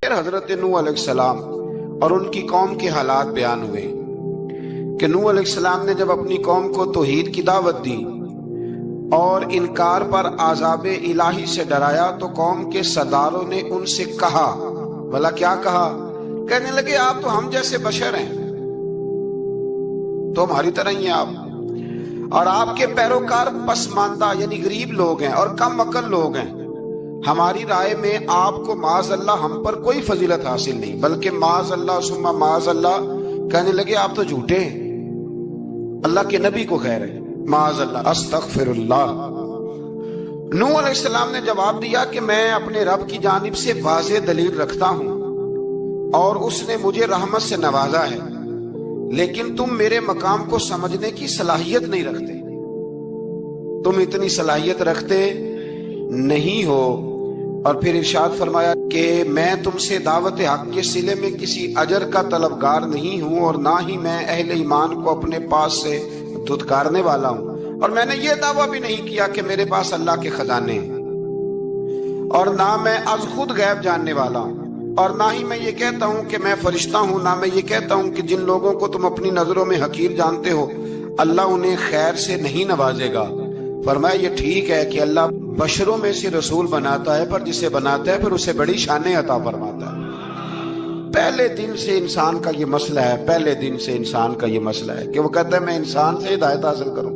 پھر حضرت نوح علیہ السلام اور ان کی قوم کے حالات بیان ہوئے کہ نوح علیہ السلام نے جب اپنی قوم کو توحید کی دعوت دی اور انکار پر عذاب الہی سے ڈرایا تو قوم کے سرداروں نے ان سے کہا، بھلا کیا کہا؟ کہنے لگے آپ تو ہم جیسے بشر ہیں، تو ہماری طرح ہی ہیں آپ، اور آپ کے پیروکار پسماندہ یعنی غریب لوگ ہیں اور کم عقل لوگ ہیں۔ ہماری رائے میں آپ کو معاذ اللہ ہم پر کوئی فضیلت حاصل نہیں، بلکہ معاذ اللہ ثم معاذ اللہ۔ کہنے لگے آپ تو جھوٹے ہیں، اللہ کے نبی کو کہہ رہے ہیں معاذ اللہ، استغفر اللہ۔ نوح علیہ السلام نے جواب دیا کہ میں اپنے رب کی جانب سے واضح دلیل رکھتا ہوں اور اس نے مجھے رحمت سے نوازا ہے، لیکن تم میرے مقام کو سمجھنے کی صلاحیت نہیں رکھتے، تم اتنی صلاحیت رکھتے نہیں ہو۔ اور پھر ارشاد فرمایا کہ میں تم سے دعوت حق کے صلے میں کسی اجر کا طلبگار نہیں ہوں، اور نہ ہی میں اہل ایمان کو اپنے پاس سے دھتکارنے والا ہوں، اور میں نے یہ دعویٰ بھی نہیں کیا کہ میرے پاس اللہ کے خزانے ہیں، اور نہ میں از خود غیب جاننے والا ہوں، اور نہ ہی میں یہ کہتا ہوں کہ میں فرشتہ ہوں، نہ میں یہ کہتا ہوں کہ جن لوگوں کو تم اپنی نظروں میں حقیر جانتے ہو اللہ انہیں خیر سے نہیں نوازے گا۔ فرمایا یہ ٹھیک ہے کہ اللہ بشروں میں سے رسول بناتا ہے، پر جسے بناتا ہے پھر اسے بڑی شانیں عطا فرماتا ہے۔ پہلے دن سے انسان کا یہ مسئلہ ہے، پہلے دن سے انسان کا یہ مسئلہ ہے کہ وہ کہتا ہے میں انسان سے ہدایت حاصل کروں،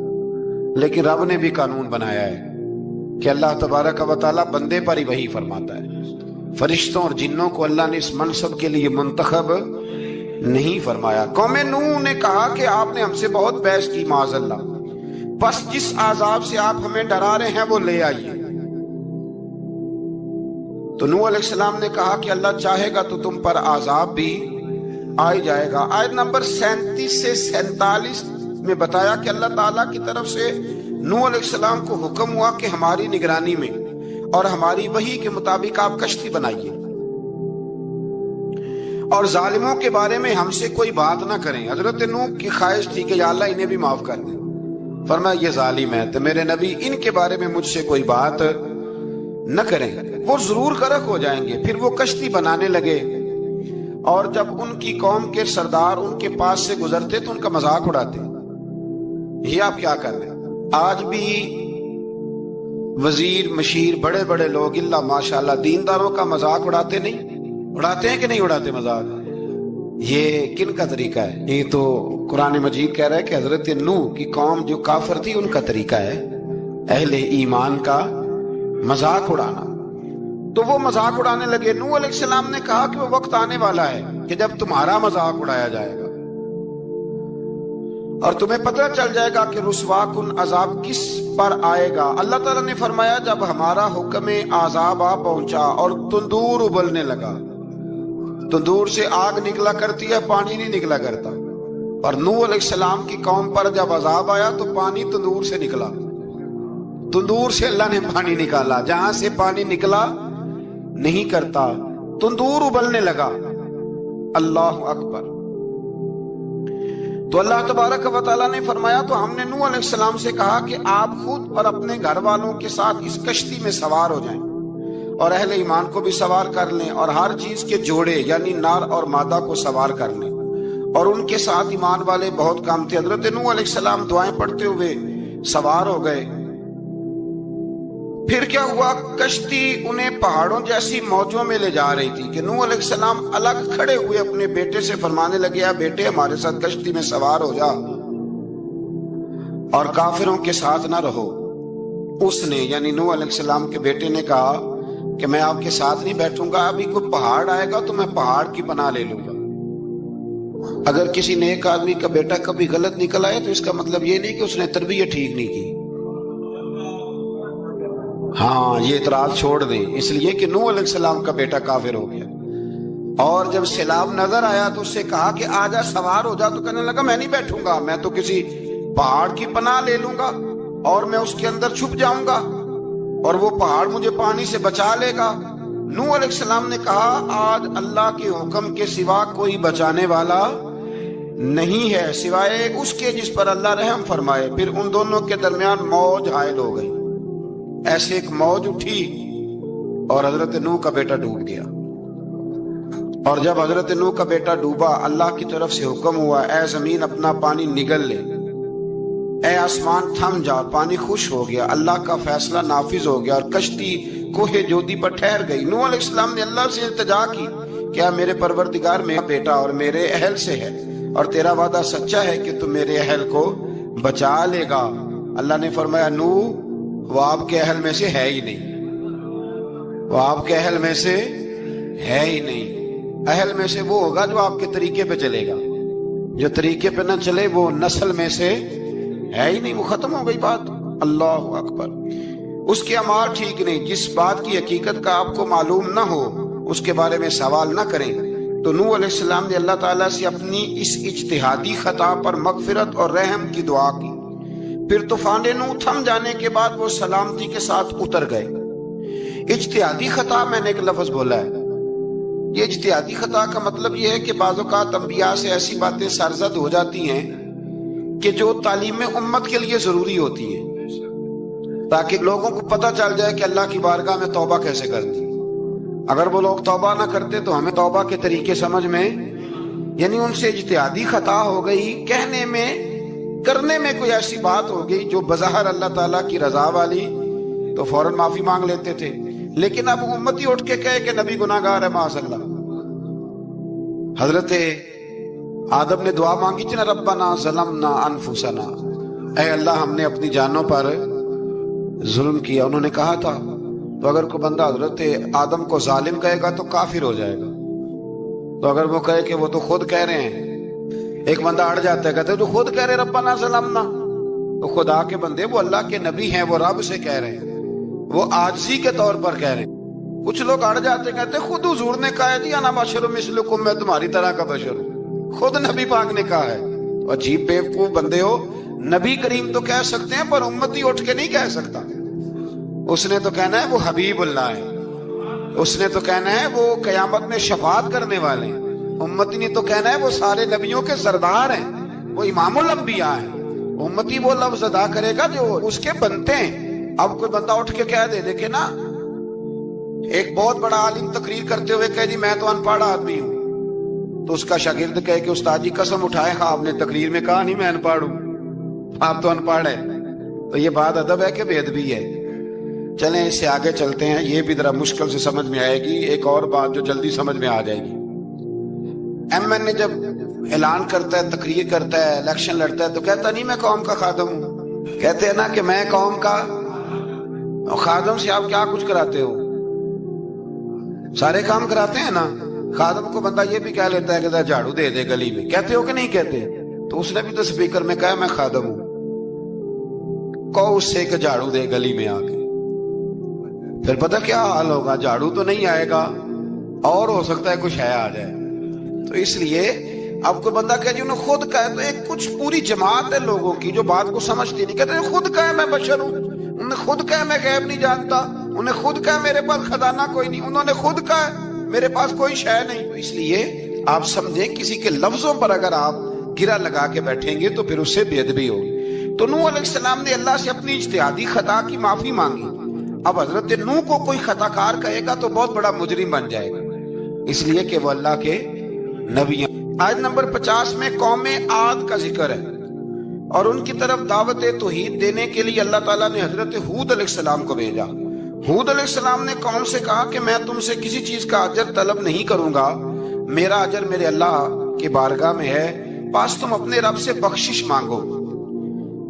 لیکن رب نے بھی قانون بنایا ہے کہ اللہ تبارک و تعالیٰ بندے پر ہی وحی فرماتا ہے، فرشتوں اور جنوں کو اللہ نے اس منصب کے لیے منتخب نہیں فرمایا۔ قوم نوح نے کہا کہ آپ نے ہم سے بہت بحث کی معاذ اللہ، بس جس عذاب سے آپ ہمیں ڈرا رہے ہیں وہ لے آئیے۔ تو نوح علیہ السلام نے کہا کہ اللہ چاہے گا تو تم پر عذاب بھی آ جائے گا۔ آیت نمبر 37 سے 47 میں بتایا کہ اللہ تعالیٰ کی طرف سے نوح علیہ السلام کو حکم ہوا کہ ہماری نگرانی میں اور ہماری وحی کے مطابق آپ کشتی بنائیے، اور ظالموں کے بارے میں ہم سے کوئی بات نہ کریں۔ حضرت نوح کی خواہش تھی کہ یا اللہ انہیں بھی معاف کر دیں، فرمایا یہ ظالم ہے تو میرے نبی ان کے بارے میں مجھ سے کوئی بات نہ کریں، وہ ضرور غرق ہو جائیں گے۔ پھر وہ کشتی بنانے لگے، اور جب ان کی قوم کے سردار ان کے پاس سے گزرتے تو ان کا مذاق اڑاتے۔ یہ آپ کیا کر رہے ہیں؟ آج بھی وزیر مشیر بڑے بڑے لوگ اللہ ماشاءاللہ دینداروں کا مذاق اڑاتے نہیں؟ اڑاتے ہیں کہ نہیں اڑاتے مذاق؟ یہ کن کا طریقہ ہے؟ یہ تو قرآن مجید کہہ رہا ہے کہ حضرت نوح کی قوم جو کافر تھی ان کا طریقہ ہے اہل ایمان کا مذاق اڑانا۔ تو وہ مذاق اڑانے لگے۔ نوح علیہ السلام نے کہا کہ وہ وقت آنے والا ہے کہ جب تمہارا مذاق اڑایا جائے گا اور تمہیں پتہ چل جائے گا کہ رسوا کن عذاب کس پر آئے گا۔ اللہ تعالیٰ نے فرمایا جب ہمارا حکم عذاب آ پہنچا اور تندور ابلنے لگا، تندور سے آگ نکلا کرتی ہے، پانی نہیں نکلا کرتا، اور نوح علیہ السلام کی قوم پر جب عذاب آیا تو پانی تندور سے نکلا، تندور سے اللہ نے پانی نکالا، جہاں سے پانی نکلا نہیں کرتا، تندور ابلنے لگا۔ اللہ اکبر۔ تو اللہ تبارک و تعالیٰ نے فرمایا تو ہم نے نوح علیہ السلام سے کہا کہ آپ خود اور اپنے گھر والوں کے ساتھ اس کشتی میں سوار ہو جائیں اور اہل ایمان کو بھی سوار کر لیں، اور ہر چیز کے جوڑے یعنی نر اور مادہ کو سوار کر لیں، اور ان کے ساتھ ایمان والے بہت کام تھے۔ حضرت نوح علیہ السلام دعائیں پڑھتے ہوئے سوار ہو گئے۔ پھر کیا ہوا؟ کشتی انہیں پہاڑوں جیسی موجوں میں لے جا رہی تھی کہ نوح علیہ السلام الگ کھڑے ہوئے اپنے بیٹے سے فرمانے لگے اے بیٹے ہمارے ساتھ کشتی میں سوار ہو جا اور کافروں کے ساتھ نہ رہو۔ اس نے یعنی نوح علیہ السلام کے بیٹے نے کہا کہ میں آپ کے ساتھ نہیں بیٹھوں گا، ابھی کوئی پہاڑ آئے گا تو میں پہاڑ کی پناہ لے لوں گا۔ اگر کسی نیک آدمی کا بیٹا کبھی غلط نکل آئے تو اس کا مطلب یہ نہیں کہ اس نے تربیت ٹھیک نہیں کی، ہاں یہ اعتراض چھوڑ دیں، اس لیے کہ نوح علیہ السلام کا بیٹا کافر ہو گیا۔ اور جب سیلاب نظر آیا تو اس سے کہا کہ آجا سوار ہو جا، تو کہنے لگا میں نہیں بیٹھوں گا، میں تو کسی پہاڑ کی پناہ لے لوں گا اور میں اس کے اندر چھپ جاؤں گا اور وہ پہاڑ مجھے پانی سے بچا لے گا۔ نوح علیہ السلام نے کہا آج اللہ کے حکم کے سوا کوئی بچانے والا نہیں ہے سوائے اس کے جس پر اللہ رحم فرمائے۔ پھر ان دونوں کے درمیان موج حائل ہو گئی، ایسے ایک موج اٹھی اور حضرت نوح کا بیٹا ڈوب گیا۔ اور جب حضرت نوح کا بیٹا ڈوبا، اللہ کی طرف سے حکم ہوا اے زمین اپنا پانی نگل لے، اے آسمان تھم جا، پانی خشک ہو گیا، اللہ کا فیصلہ نافذ ہو گیا اور کشتی کوہ جودی پر ٹھہر گئی۔ نوح علیہ السلام نے اللہ سے التجا کی، کیا میرے پروردگار میرا بیٹا اور میرے اہل سے ہے، اور تیرا وعدہ سچا ہے کہ تم میرے اہل کو بچا لے گا۔ اللہ نے فرمایا نوح وہ آپ کے اہل میں سے ہے ہی نہیں، وہ آپ کے اہل میں سے ہے ہی نہیں۔ اہل میں سے وہ ہوگا جو آپ کے طریقے پہ چلے گا، جو طریقے پہ نہ چلے وہ نسل میں سے ہے ہی نہیں، وہ ختم ہو گئی بات۔ اللہ اکبر۔ اس کے اعمال ٹھیک نہیں، جس بات کی حقیقت کا آپ کو معلوم نہ ہو اس کے بارے میں سوال نہ کریں۔ تو نوح علیہ السلام نے اللہ تعالیٰ سے اپنی اس اجتہادی خطا پر مغفرت اور رحم کی دعا کی۔ پھر طوفان نوح تھم جانے کے بعد وہ سلامتی کے ساتھ اتر گئے۔ اجتہادی خطا، میں نے ایک لفظ بولا ہے، یہ اجتہادی خطا کا مطلب یہ ہے کہ بعض اوقات انبیاء سے ایسی باتیں سرزد ہو جاتی ہیں کہ جو تعلیم امت کے لیے ضروری ہوتی ہیں، تاکہ لوگوں کو پتہ چل جائے کہ اللہ کی بارگاہ میں توبہ کیسے کرتی۔ اگر وہ لوگ توبہ نہ کرتے تو ہمیں توبہ کے طریقے سمجھ میں، یعنی ان سے اجتہادی خطا ہو گئی، کہنے میں کرنے میں کوئی ایسی بات ہو گئی جو بظاہر اللہ تعالیٰ کی رضا والی، تو فوراً معافی مانگ لیتے تھے۔ لیکن اب امتی اٹھ کے کہے کہ نبی گناہ گار ہے معاذ اللہ۔ حضرت آدم نے دعا مانگی تھی نا، ربنا ظلمنا انفسنا، اے اللہ ہم نے اپنی جانوں پر ظلم کیا۔ انہوں نے کہا تھا تو اگر کوئی بندہ حضرت آدم کو ظالم کہے گا تو کافر ہو جائے گا، تو اگر وہ کہے کہ وہ تو خود کہہ رہے ہیں، ایک بندہ اڑ جاتا ہے کہتے تو خود کہہ رہے ربنا ظلمنا، تو خدا کے بندے وہ اللہ کے نبی ہیں، وہ رب سے کہہ رہے ہیں، وہ عاجزی کے طور پر کہہ رہے ہیں۔ کچھ لوگ اڑ جاتے کہتے خود حضور نے کہا ہے جی انا بشر مثلکم، میں تمہاری طرح کا بشر ہوں، خود نبی پاک نے کہا ہے۔ تو عجیب بیوقوف بندے ہو، نبی کریم تو کہہ سکتے ہیں پر امتی اٹھ کے نہیں کہہ سکتا۔ اس نے تو کہنا ہے وہ حبیب اللہ ہے، اس نے تو کہنا ہے وہ قیامت میں شفاعت کرنے والے ہیں، امتی نے تو کہنا ہے وہ سارے نبیوں کے سردار ہیں، وہ امام الانبیاء ہیں۔ امتی وہ لفظ ادا کرے گا جو اس کے بنتے ہیں۔ اب کوئی بندہ اٹھ کے کہہ دے، دیکھے نا ایک بہت بڑا عالم تقریر کرتے ہوئے کہہ دی میں تو ان پڑھ آدمی ہوں، تو اس کا شاگرد کہے کہ استاد جی قسم اٹھائے آپ نے تقریر میں کہا نہیں میں ان پڑھ ہوں، آپ تو ان پڑھ ہے۔ تو یہ بات ادب ہے کہ بے ادبی ہے؟ چلیں اس سے آگے چلتے ہیں، یہ بھی ذرا مشکل سے سمجھ میں آئے گی۔ ایک اور بات جو جلدی سمجھ میں آ جائے گی، ایم این اے جب اعلان کرتا ہے، تقریر کرتا ہے، الیکشن لڑتا ہے تو کہتا نہیں میں قوم کا خادم ہوں، کہتے ہیں نا کہ میں قوم کا خادم سے آپ کیا کچھ کراتے ہو؟ سارے کام کراتے ہیں نا۔ خادم کو بندہ یہ بھی کہہ لیتا ہے کہ جھاڑو دے دے گلی میں، کہتے ہو کہ نہیں کہتے؟ تو اس نے بھی تو سپیکر میں کہا میں خادم ہوں، کہو اس سے کہ جھاڑو دے گلی میں آ کے، پھر پتہ کیا حال ہوگا؟ جھاڑو تو نہیں آئے گا اور ہو سکتا ہے کچھ ہے آ جائے۔ تو اس لیے اب کوئی بندہ کہ جی انہوں خود کہا ہے، تو ایک کچھ پوری جماعت ہے لوگوں کی جو بات کو سمجھتی نہیں، کہتے ہیں خود کہا ہے میں بشر ہوں، انہوں نے خود کہا میں غیب نہیں جانتا، انہوں نے خود کہا میرے پاس خزانہ کوئی نہیں، انہوں نے خود کہا میرے پاس کوئی شے نہیں۔ اس لیے آپ سمجھیں کسی کے لفظوں پر اگر آپ گرا لگا کے بیٹھیں گے تو پھر اس سے بے ادبی ہوگی۔ تو نوح علیہ السلام نے اللہ سے اپنی اجتہادی خطا کی معافی مانگی۔ اب حضرت نوح کو کوئی خطا کار کہے گا تو بہت بڑا مجرم بن جائے گا، اس لیے کہ وہ اللہ کے نبی ہیں۔ آیت نمبر 50 میں قوم عاد کا ذکر ہے اور ان کی طرف دعوت توحید دینے کے لیے اللہ تعالیٰ نے حضرت ہود علیہ السلام کو بھیجا۔ ہود علیہ السلام نے قوم سے کہا کہ میں تم سے کسی چیز کا اجر طلب نہیں کروں گا، میرا اجر میرے اللہ کی بارگاہ میں ہے، بس تم اپنے رب سے بخشش مانگو،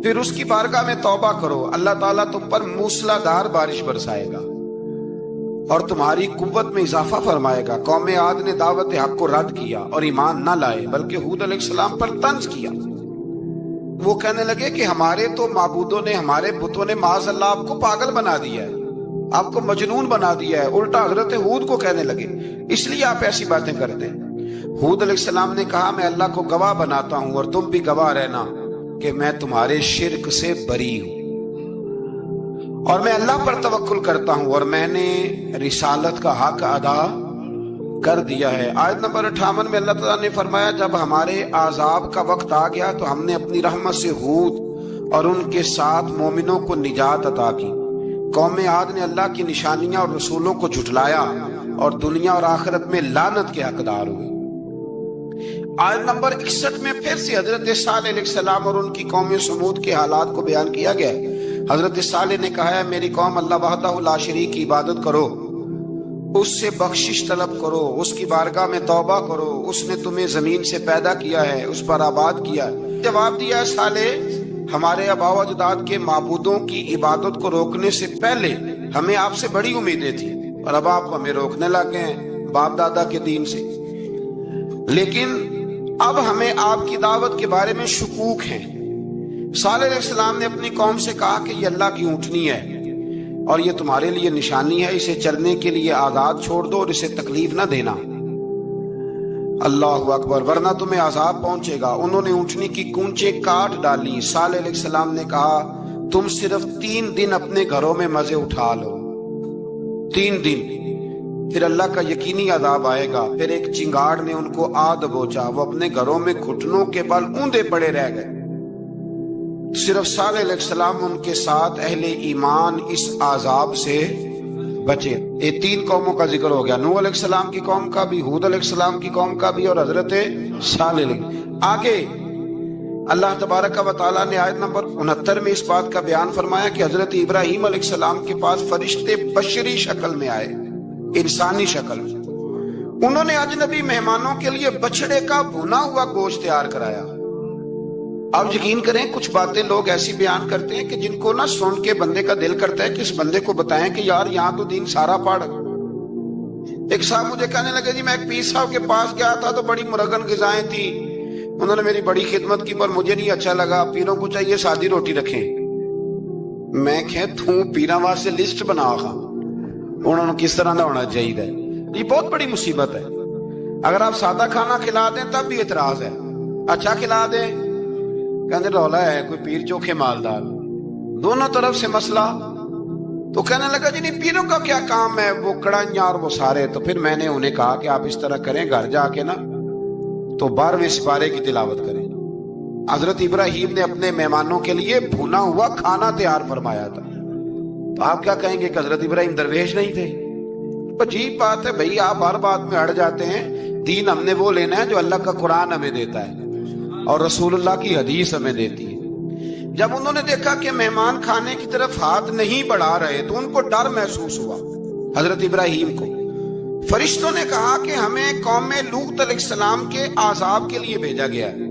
پھر اس کی بارگاہ میں توبہ کرو، اللہ تعالیٰ تم پر موسلا دار بارش برسائے گا اور تمہاری قوت میں اضافہ فرمائے گا۔ قوم عاد نے دعوت حق کو رد کیا اور ایمان نہ لائے، بلکہ ہود علیہ السلام پر طنز کیا۔ وہ کہنے لگے کہ ہمارے تو معبودوں نے، ہمارے بتوں نے معاذ اللہ آپ کو پاگل بنا دیا ہے، آپ کو مجنون بنا دیا ہے، الٹا حضرت ہود کو کہنے لگے اس لیے آپ ایسی باتیں کرتے ہیں۔ ہود علیہ السلام نے کہا میں اللہ کو گواہ بناتا ہوں اور تم بھی گواہ رہنا کہ میں تمہارے شرک سے بری ہوں اور میں اللہ پر توکل کرتا ہوں اور میں نے رسالت کا حق ادا کر دیا ہے۔ آیت نمبر 58 میں اللہ تعالیٰ نے فرمایا جب ہمارے عذاب کا وقت آ گیا تو ہم نے اپنی رحمت سے ہود اور ان کے ساتھ مومنوں کو نجات عطا کی۔ قوم عاد نے اللہ کی نشانیاں اور رسولوں کو جھٹلایا اور دنیا اور آخرت میں لعنت کے حقدار ہوئے۔ آیت نمبر 61 میں پھر سے حضرت صالح علیہ السلام اور ان کی قوم سمود کے حالات کو بیان کیا گیا۔ حضرت صالح نے کہا ہے میری قوم اللہ وحدہ لا شریک کی عبادت کرو، اس سے بخشش طلب کرو، اس کی بارگاہ میں توبہ کرو، اس نے تمہیں زمین سے پیدا کیا ہے، اس پر آباد کیا ہے۔ جواب دیا ہے صالح ہمارے آباء و اجداد کے معبودوں کی عبادت کو روکنے سے پہلے ہمیں آپ سے بڑی امیدیں تھی، اور اب آپ ہمیں روکنے لگ گئے ہیں باپ دادا کے دین سے، لیکن اب ہمیں آپ کی دعوت کے بارے میں شکوک ہیں۔ صالح علیہ السلام نے اپنی قوم سے کہا کہ یہ اللہ کی اونٹنی ہے اور یہ تمہارے لیے نشانی ہے، اسے چرنے کے لیے آزاد چھوڑ دو اور اسے تکلیف نہ دینا، اللہ اکبر، ورنہ تمہیں عذاب پہنچے گا۔ انہوں نے اونٹنی کی کونچیں کاٹ ڈالی۔ صالح علیہ السلام نے کہا تم صرف 3 دن اپنے گھروں میں مزے اٹھا لو، 3 دن، پھر اللہ کا یقینی عذاب آئے گا۔ پھر ایک چنگاڑ نے ان کو آ دبوچا، وہ اپنے گھروں میں گھٹنوں کے بل اوندے پڑے رہ گئے۔ صرف صالح علیہ السلام ان کے ساتھ اہل ایمان اس عذاب سے بچے۔ یہ 3 قوموں کا ذکر ہو گیا، نوح علیہ السلام کی قوم کا بھی، ہود علیہ السلام کی قوم کا بھی، اور حضرت صالح علیہ۔ آگے اللہ تبارک و تعالیٰ نے آیت نمبر 69 میں اس بات کا بیان فرمایا کہ حضرت ابراہیم علیہ السلام کے پاس فرشتے بشری شکل میں آئے، انسانی شکل میں۔ انہوں نے اجنبی مہمانوں کے لیے بچڑے کا بھونا ہوا گوشت تیار کرایا۔ آپ یقین کریں کچھ باتیں لوگ ایسی بیان کرتے ہیں کہ جن کو نہ سن کے بندے کا دل کرتا ہے کہ اس بندے کو بتائیں کہ یار یہاں تو دین سارا پڑھ۔ ایک صاحب مجھے کہنے لگے جی میں ایک پیر صاحب کے پاس گیا تھا تو بڑی مرغن غذائیں تھی، انہوں نے میری بڑی خدمت کی پر مجھے نہیں اچھا لگا، پیروں کو چاہیے سادی روٹی رکھیں۔ میں کہ تو پیراں واسطے لسٹ بنا خا انہوں نے کس طرح نہ ہونا چاہیے۔ یہ بہت بڑی مصیبت ہے، اگر آپ سادہ کھانا کھلا دیں تب بھی اعتراض ہے، اچھا کھلا دیں کہنے رولا ہے کوئی پیر چوکھے مالدار، دونوں طرف سے مسئلہ۔ تو کہنے لگا جی نہیں پیروں کا کیا کام ہے، وہ کڑائیاں اور وہ سارے۔ تو پھر میں نے انہیں کہا کہ آپ اس طرح کریں، گھر جا کے نا تو 12ویں سپارے کی تلاوت کریں۔ حضرت ابراہیم نے اپنے مہمانوں کے لیے بھونا ہوا کھانا تیار فرمایا تھا۔ تو آپ کیا کہیں گے کہ حضرت ابراہیم درویش نہیں تھے؟ عجیب بات ہے بھائی، آپ ہر بات میں اڑ جاتے ہیں۔ دین ہم نے وہ لینا ہے جو اللہ کا قرآن ہمیں دیتا ہے اور رسول اللہ کی حدیث ہمیں دیتی ہے۔ جب انہوں نے دیکھا کہ مہمان کھانے کی طرف ہاتھ نہیں بڑھا رہے تو ان کو ڈر محسوس ہوا۔ حضرت ابراہیم کو فرشتوں نے کہا کہ ہمیں قوم لوط علیہ السلام کے عذاب کے لیے بھیجا گیا ہے۔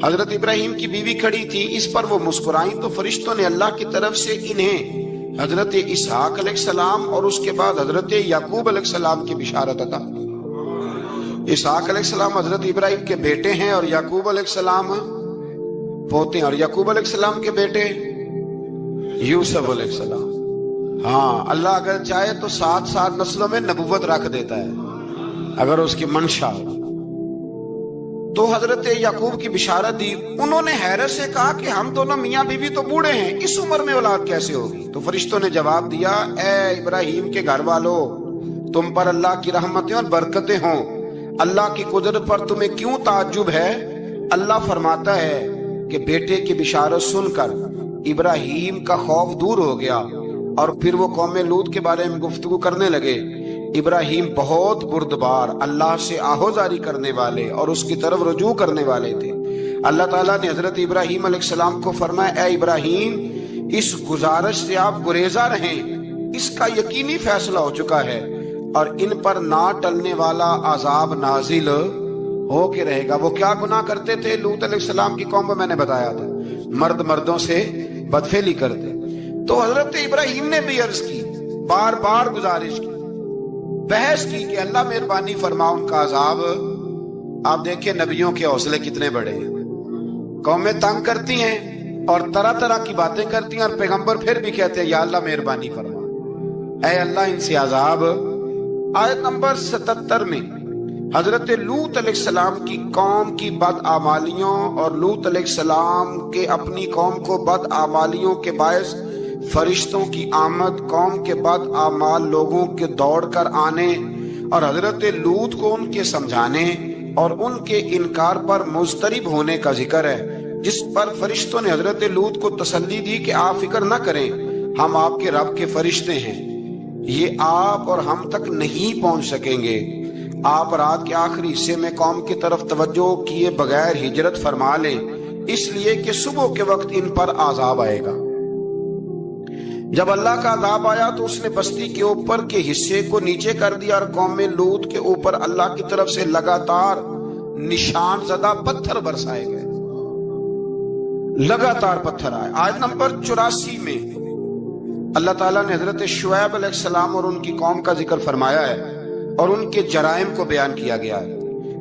حضرت ابراہیم کی بیوی کھڑی تھی، اس پر وہ مسکرائیں تو فرشتوں نے اللہ کی طرف سے انہیں حضرت اسحاق علیہ السلام اور اس کے بعد حضرت یعقوب علیہ السلام کی بشارت عطا۔ اسحاق علیہ السلام حضرت ابراہیم کے بیٹے ہیں اور یعقوب علیہ السلام پوتے ہیں، اور یعقوب علیہ السلام کے بیٹے یوسف علیہ السلام۔ ہاں اللہ اگر چاہے تو 7 نسلوں میں نبوت رکھ دیتا ہے اگر اس کی منشا ہو۔ تو حضرت یعقوب کی بشارت دی۔ انہوں نے حیرت سے کہا کہ ہم دونوں میاں بیوی تو بوڑھے ہیں، اس عمر میں اولاد کیسے ہوگی؟ تو فرشتوں نے جواب دیا اے ابراہیم کے گھر والوں، تم پر اللہ کی رحمتیں اور برکتیں ہوں، اللہ کی قدرت پر تمہیں کیوں تعجب ہے؟ اللہ فرماتا ہے کہ بیٹے کی بشارت سن کر ابراہیم کا خوف دور ہو گیا اور پھر وہ قوم لوط کے بارے میں گفتگو کرنے لگے۔ ابراہیم بہت بردبار، اللہ سے آہوزاری کرنے والے اور اس کی طرف رجوع کرنے والے تھے۔ اللہ تعالیٰ نے حضرت ابراہیم علیہ السلام کو فرمایا اے ابراہیم اس گزارش سے آپ گریزاں رہیں، اس کا یقینی فیصلہ ہو چکا ہے اور ان پر نہ ٹلنے والا عذاب نازل ہو کے رہے گا۔ وہ کیا گناہ کرتے تھے؟ لوط علیہ السلام کی قوم کو میں نے بتایا تھا، مرد مردوں سے بدفعلی کرتے۔ تو حضرت ابراہیم نے بھی عرض کی، بار بار گزارش کی، بحث کی کہ اللہ مہربانی فرما ان کا عذاب۔ آپ دیکھیں نبیوں کے حوصلے کتنے بڑے ہیں، قومیں تنگ کرتی ہیں اور طرح طرح کی باتیں کرتی ہیں اور پیغمبر پھر بھی کہتے ہیں یا اللہ مہربانی فرما، اے اللہ ان سے عذاب۔ آیت نمبر 77 میں حضرت لوط علیہ السلام کی قوم کی بدعمالیوں اور لوط علیہ السلام کے اپنی قوم کو بدعمالیوں کے باعث فرشتوں کی آمد، قوم کے بدعمال لوگوں کے دوڑ کر آنے اور حضرت لوط کو ان کے سمجھانے اور ان کے انکار پر مضطرب ہونے کا ذکر ہے، جس پر فرشتوں نے حضرت لوط کو تسلی دی کہ آپ فکر نہ کریں، ہم آپ کے رب کے فرشتے ہیں، یہ آپ اور ہم تک نہیں پہنچ سکیں گے۔ آپ رات کے آخری حصے میں قوم کی طرف توجہ کیے بغیر ہجرت فرما لیں، اس لیے کہ صبح کے وقت ان پر عذاب آئے گا۔ جب اللہ کا عذاب آیا تو اس نے بستی کے اوپر کے حصے کو نیچے کر دیا اور قوم لوط کے اوپر اللہ کی طرف سے لگاتار نشان زدہ پتھر برسائے گئے، لگاتار پتھر آئے۔ آیت نمبر 84 میں اللہ تعالیٰ نے حضرت شعیب علیہ السلام اور ان کی قوم کا ذکر فرمایا ہے اور ان کے جرائم کو بیان کیا گیا ہے۔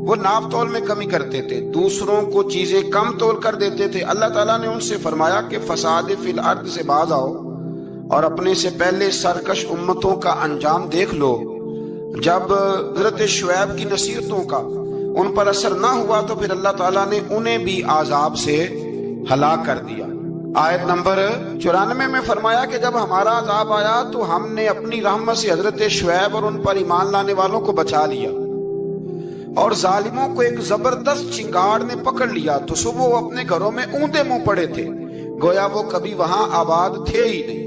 وہ ناپ تول میں کمی کرتے تھے، دوسروں کو چیزیں کم تول کر دیتے تھے۔ اللہ تعالیٰ نے ان سے فرمایا کہ فساد فی الارض سے باز آؤ اور اپنے سے پہلے سرکش امتوں کا انجام دیکھ لو۔ جب حضرت شعیب کی نصیحتوں کا ان پر اثر نہ ہوا تو پھر اللہ تعالیٰ نے انہیں بھی عذاب سے ہلاک کر دیا۔ آیت نمبر 94 میں فرمایا کہ جب ہمارا عذاب آیا تو ہم نے اپنی رحمت سے حضرت شعیب اور ان پر ایمان لانے والوں کو بچا لیا، اور ظالموں کو ایک زبردست چنگاڑ نے پکڑ لیا تو صبح وہ اپنے گھروں میں اونٹے منہ پڑے تھے، گویا وہ کبھی وہاں آباد تھے ہی نہیں۔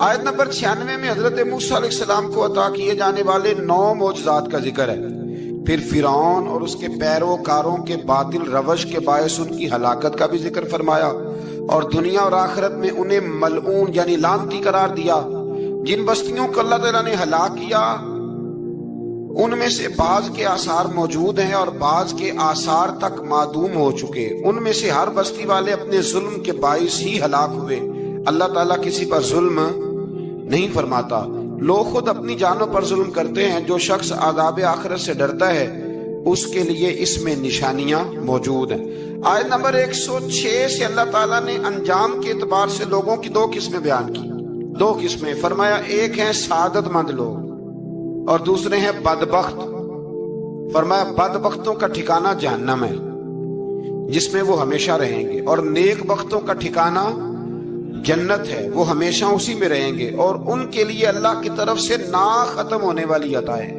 آیت نمبر 96 میں حضرت موسیٰ علیہ السلام کو عطا کیے جانے والے 9 معجزات کا ذکر ہے۔ پھر فرعون اور اس کے پیروکاروں کے باطل روش کے باعث ان کی ہلاکت کا بھی ذکر فرمایا، اور دنیا اور آخرت میں انہیں ملعون یعنی لعنتی قرار دیا۔ جن بستیوں کو اللہ تعالیٰ نے ہلاک کیا ان میں سے بعض کے آثار موجود ہیں اور بعض کے آثار تک معدوم ہو چکے۔ ان میں سے ہر بستی والے اپنے ظلم کے باعث ہی ہلاک ہوئے۔ اللہ تعالیٰ کسی پر ظلم نہیں فرماتا، لوگ خود اپنی جانوں پر ظلم کرتے ہیں۔ جو شخص عذاب آخرت سے ڈرتا ہے اس کے لیے اس میں نشانیاں موجود ہیں۔ آیت نمبر 106 سے اللہ تعالیٰ نے انجام کے اعتبار سے لوگوں کی 2 قسمیں بیان کی۔ 2 قسمیں فرمایا، ایک ہیں سعادت مند لوگ اور دوسرے ہیں بدبخت۔ فرمایا بدبختوں کا ٹھکانہ جہنم ہے جس میں وہ ہمیشہ رہیں گے، اور نیک بختوں کا ٹھکانہ جنت ہے، وہ ہمیشہ اسی میں رہیں گے، اور ان کے لیے اللہ کی طرف سے نا ختم ہونے والی عطا ہے۔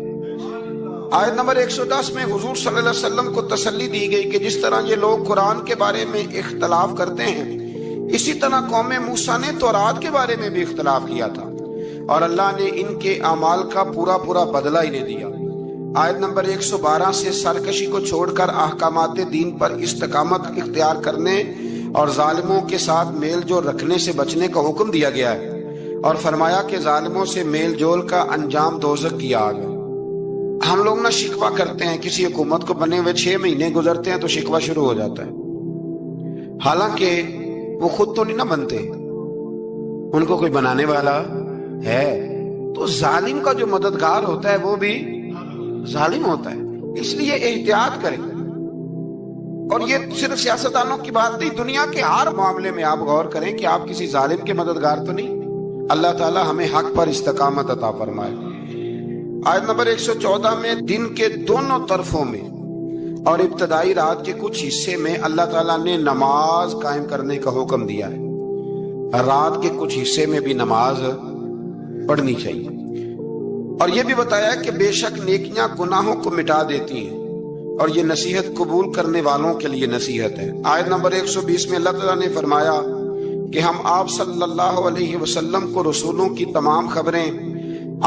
آیت نمبر 110 میں حضور صلی اللہ علیہ وسلم کو تسلی دی گئی کہ جس طرح یہ لوگ قرآن کے بارے میں اختلاف کرتے ہیں، اسی طرح قوم موسیٰ نے تورات کے بارے میں بھی اختلاف کیا تھا، اور اللہ نے ان کے اعمال کا پورا بدلہ انہیں دیا۔ آیت نمبر 112 سے سرکشی کو چھوڑ کر احکامات دین پر استقامت اختیار کرنے اور ظالموں کے ساتھ میل جول رکھنے سے بچنے کا حکم دیا گیا ہے، اور فرمایا کہ ظالموں سے میل جول کا انجام دوزخ کی آگ ہے۔ ہم لوگ نہ شکوہ کرتے ہیں، کسی حکومت کو بنے ہوئے 6 مہینے گزرتے ہیں تو شکوہ شروع ہو جاتا ہے، حالانکہ وہ خود تو نہیں نہ بنتے، ان کو کوئی بنانے والا ہے۔ تو ظالم کا جو مددگار ہوتا ہے وہ بھی ظالم ہوتا ہے، اس لیے احتیاط کریں۔ اور یہ صرف سیاستدانوں کی بات نہیں، دنیا کے ہر معاملے میں آپ غور کریں کہ آپ کسی ظالم کے مددگار تو نہیں۔ اللہ تعالی ہمیں حق پر استقامت عطا فرمائے۔ آیت نمبر 114 میں دن کے دونوں طرفوں میں اور ابتدائی رات کے کچھ حصے میں اللہ تعالیٰ نے نماز قائم کرنے کا حکم دیا ہے۔ رات کے کچھ حصے میں بھی نماز پڑھنی چاہیے، اور یہ بھی بتایا کہ بے شک نیکیاں گناہوں کو مٹا دیتی ہیں، اور یہ نصیحت قبول کرنے والوں کے لیے نصیحت ہے۔ آیت نمبر 120 میں اللہ تعالیٰ نے فرمایا کہ ہم آپ صلی اللہ علیہ وسلم کو رسولوں کی تمام خبریں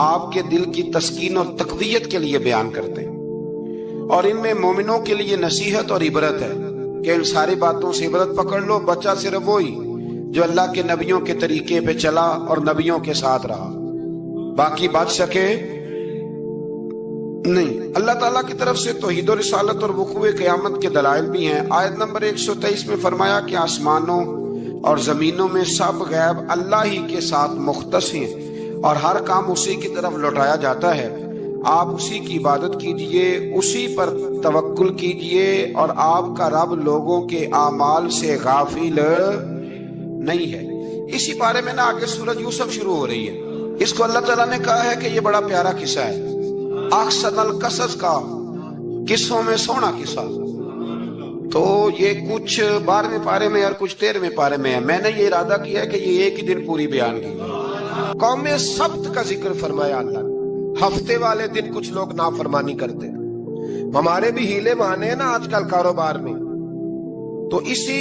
آپ کے دل کی تسکین اور تقویت کے لیے بیان کرتے ہیں، اور ان میں مومنوں کے لیے نصیحت اور عبرت ہے کہ ان ساری باتوں سے عبرت پکڑ لو۔ بچہ صرف وہی جو اللہ کے نبیوں کے طریقے پہ چلا اور نبیوں کے ساتھ رہا، باقی بچ سکے نہیں۔ اللہ تعالیٰ کی طرف سے توحید و رسالت اور وقوع قیامت کے دلائل بھی ہیں۔ آیت نمبر 123 میں فرمایا کہ آسمانوں اور زمینوں میں سب غیب اللہ ہی کے ساتھ مختص ہیں، اور ہر کام اسی کی طرف لوٹایا جاتا ہے۔ آپ اسی کی عبادت کیجئے، اسی پر توکل کیجئے، اور آپ کا رب لوگوں کے اعمال سے غافل نہیں ہے۔ اسی بارے میں نا آگے سورۃ یوسف شروع ہو رہی ہے۔ اس کو اللہ تعالیٰ نے کہا ہے کہ یہ بڑا پیارا قصہ ہے، احسن القصص کا، قصوں میں سونا قصہ۔ تو یہ کچھ 12ویں پارے میں اور کچھ 13ویں پارے میں ہے۔ میں نے یہ ارادہ کیا ہے کہ یہ ایک ہی دن پوری بیان کی ہے۔ قوم سبت کا ذکر فرمایا اللہ نے۔ ہفتے والے دن کچھ لوگ نافرمانی کرتے ہیں، ہمارے بھی ہیلے بہانے ہیں نا آج کل کاروبار میں، تو اسی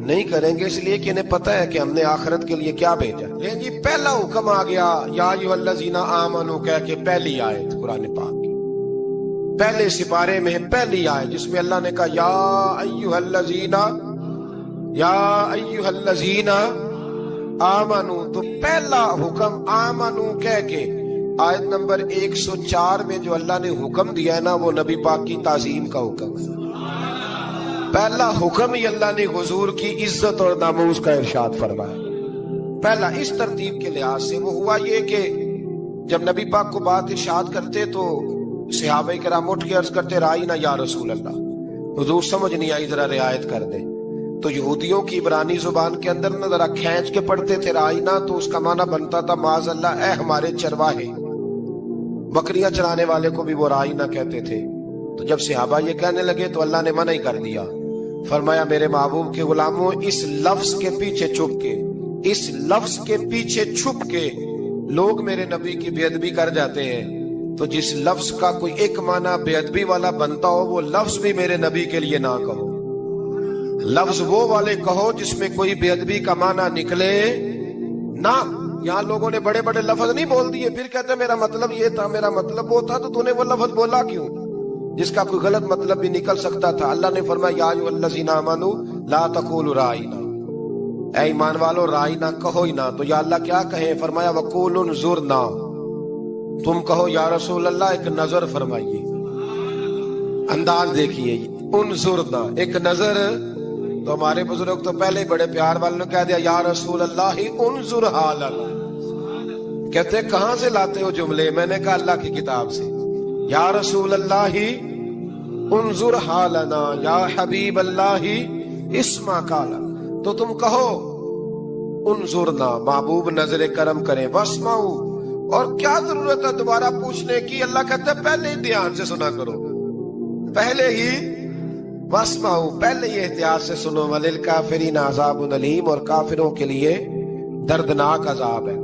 نہیں کریں گے، اس لیے کہ انہیں پتہ ہے کہ ہم نے آخرت کے لیے کیا بھیجا۔ لیکن جی پہلا حکم آ گیا یا ایھا الذین آمنوا کہہ کے، پہلی آیت قرآن پاک کی پہلے سپارے میں پہلی آیت جس میں اللہ نے کہا یا ایھا الذین آمنوا، تو پہلا حکم آمنوا کہہ کے آیت نمبر 104 میں جو اللہ نے حکم دیا ہے نا، وہ نبی پاک کی تعظیم کا حکم ہے۔ پہلا حکم ہی اللہ نے حضور کی عزت اور ناموس کا ارشاد فرمایا۔ پہلا اس ترتیب کے لحاظ سے وہ ہوا یہ کہ جب نبی پاک کو بات ارشاد کرتے تو صحابہ کرام اٹھ کے عرض کرتے رائینا یا رسول اللہ، حضور سمجھ نہیں آئی ذرا رعایت کر دیں۔ تو یہودیوں کی عبرانی زبان کے اندر ذرا کھینچ کے پڑھتے تھے رائینا، تو اس کا معنی بنتا تھا معاذ اللہ اے ہمارے چرواہے، بکریاں چرانے والے کو بھی وہ رائینا کہتے تھے۔ تو جب صحابہ یہ کہنے لگے تو اللہ نے منع ہی کر دیا، فرمایا میرے محبوب کے غلاموں، اس لفظ کے پیچھے چھپ کے، اس لفظ کے پیچھے چھپ کے لوگ میرے نبی کی بے ادبی کر جاتے ہیں، تو جس لفظ کا کوئی ایک معنی بے ادبی والا بنتا ہو وہ لفظ بھی میرے نبی کے لیے نہ کہو، لفظ وہ والے کہو جس میں کوئی بے ادبی کا معنی نکلے نہ۔ یہاں لوگوں نے بڑے بڑے لفظ نہیں بول دیے، پھر کہتے میرا مطلب یہ تھا، میرا مطلب وہ تھا، تو تو نے وہ لفظ بولا کیوں جس کا کوئی غلط مطلب بھی نکل سکتا تھا؟ اللہ نے فرمایا یا ایھا الذین آمنوا لا تقولوا رائینا، اے ایمان والو رائینا کہو ہی نہ۔ تو یا اللہ کیا کہیں؟ فرمایا وقولوا انظرنا، تم کہو یا رسول اللہ ایک نظر فرمائیے۔ انداز دیکھیے، انظرنا ایک نظر۔ تو ہمارے بزرگ تو پہلے بڑے پیار والوں نے کہہ دیا یا رسول اللہ انظر حالنا۔ کہتے کہاں سے لاتے ہو جملے؟ میں نے کہا اللہ کی کتاب سے۔ یا رسول اللہ انظر حالنا، یا حبیب اللہ اسمع قالا، تو تم کہو انظرنا، محبوب نظر کرم کریں، واسمعوا، اور کیا ضرورت ہے دوبارہ پوچھنے کی؟ اللہ کہتا ہے پہلے ہی دھیان سے سنا کرو، پہلے ہی واسمعوا، پہلے ہی احتیاط سے سنو، وللکافرین عذاب علیم، اور کافروں کے لیے دردناک عذاب ہے۔